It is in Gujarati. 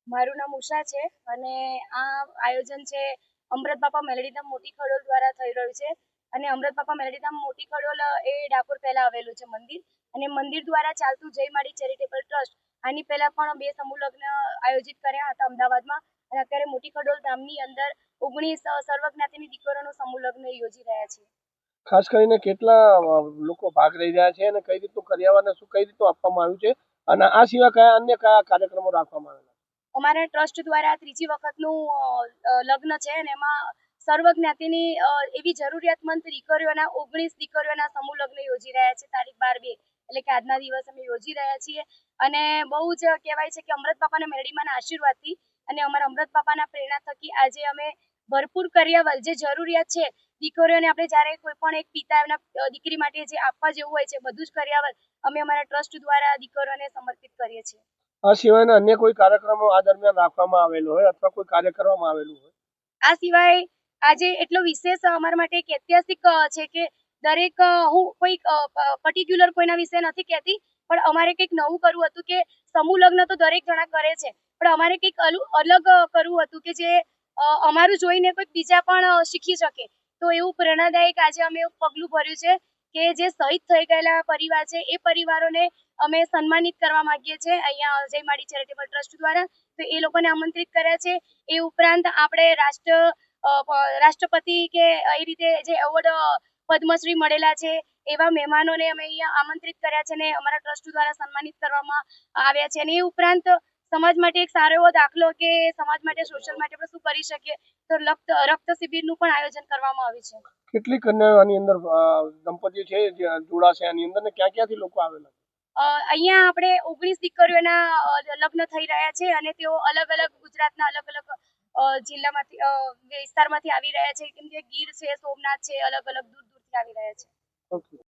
મારું નામ ઉષા છે અને આ આયોજન છે અમૃત બાપા મેલડીધામ મોટી ખડોલ દ્વારા થઈ રહ્યું છે. અને અમૃત બાપા મેલડીધામ મોટી ખડોલ એ ડાકોર પહેલા આવેલું છે મંદિર, અને મંદિર દ્વારા ચાલતું જય માડી ચેરિટેબલ ટ્રસ્ટ આની પહેલા પણ 2 સમૂહ લગ્ન આયોજિત કર્યા હતા અમદાવાદમાં. અને અત્યારે મોટી ખડોલ ગામની અંદર 19 સર્વજ્ઞાતિની દીકરીઓનો સમૂહ લગ્ન યોજી રહ્યા છે. ખાસ કરીને કેટલા લોકો ભાગ લઈ રહ્યા છે અને કઈ રીતનું કર્યાવરને શું કઈ રીતનું આપવામાં આવ્યું છે, અને આ સિવાય કયા કાર્યક્રમો રાખવામાં આવેલા? અમારા ટ્રસ્ટ દ્વારા ત્રીજી વખતનું લગ્ન છે અને એમાં સર્વ જ્ઞાતિની એવી જરૂરિયાતમંદ દીકરીઓના 19 દીકરીઓના સમૂહ લગ્ન યોજી રહ્યા છે. તારીખ 12/2 એટલે કે આજના દિવસે અમે યોજી રહ્યા છીએ. અને બહુ જ કહેવાય છે કે અમૃત બાપાના મેરડીમાંના આશીર્વાદથી અને અમારા અમૃત બાપાના પ્રેરણા થકી આજે અમે ભરપૂર કર્યાવર જે જરૂરિયાત છે દીકરીઓને, આપણે જ્યારે કોઈ પણ એક પિતા એમના દીકરી માટે જે આપવા જેવું હોય છે બધું જ કર્યાવર અમે અમારા ટ્રસ્ટ દ્વારા દીકરીઓને સમર્પિત કરીએ છીએ. આ સિવાયના અન્ય કોઈ કાર્યક્રમો આ દરમિયાન રાખવામાં આવેલો હોય અથવા કોઈ કાર્ય કરવામાં આવેલું હોય? આ સિવાય આજે એટલો વિશેષ અમારા માટે એક ઐતિહાસિક છે કે દરેક હું કોઈ પર્ટિક્યુલર કોઈના વિશે નથી કહેતી, પણ અમારે કંઈક નવું કરવું હતું કે સમૂહ લગ્ન તો દરેક જણા કરે છે, પણ અમારે કંઈક અલગ કરવું હતું કે જે અમારું જોઈને કોઈક બીજા પણ શીખી શકે. તો એવું પ્રેરણાદાયક આજે અમે એવું પગલું ભર્યું છે કે જે શહીદ થઈ ગયેલા પરિવાર છે એ પરિવારોને અમે સન્માનિત કરવા માંગીએ છીએ અહીંયા જય માડી ચેરિટેબલ ટ્રસ્ટ દ્વારા. તો એ લોકોને આમંત્રિત કર્યા છે. એ ઉપરાંત આપણે રાષ્ટ્રપતિ કે એ રીતે જે એવોર્ડ પદ્મશ્રી મળેલા છે એવા મહેમાનોને અમે અહીંયા આમંત્રિત કર્યા છે અને અમારા ટ્રસ્ટ દ્વારા સન્માનિત કરવામાં આવ્યા છે. અને એ ઉપરાંત સમાજ માટે એક સારો એવો દાખલો કે સમાજ માટે સોશિયલ માટે આપણે શું કરી શકીએ, તો રક્ત શિબિરનું પણ આયોજન કરવામાં આવ્યું છે. કેટલી કન્યાઓ આની અંદર દંપતીઓ છે જે જોડાશે આની અંદર, ને ક્યાં ક્યાંથી લોકો આવેલા? અહીંયા આપણે 19 દીકરીઓના લગ્ન થઈ રહ્યા છે અને તેઓ અલગ અલગ ગુજરાતના અલગ અલગ જિલ્લામાંથી વિસ્તારમાંથી આવી રહ્યા છે, કેમ કે ગીર છે, સોમનાથ છે, અલગ અલગ દૂર દૂરથી આવી રહ્યા છે. ઓકે.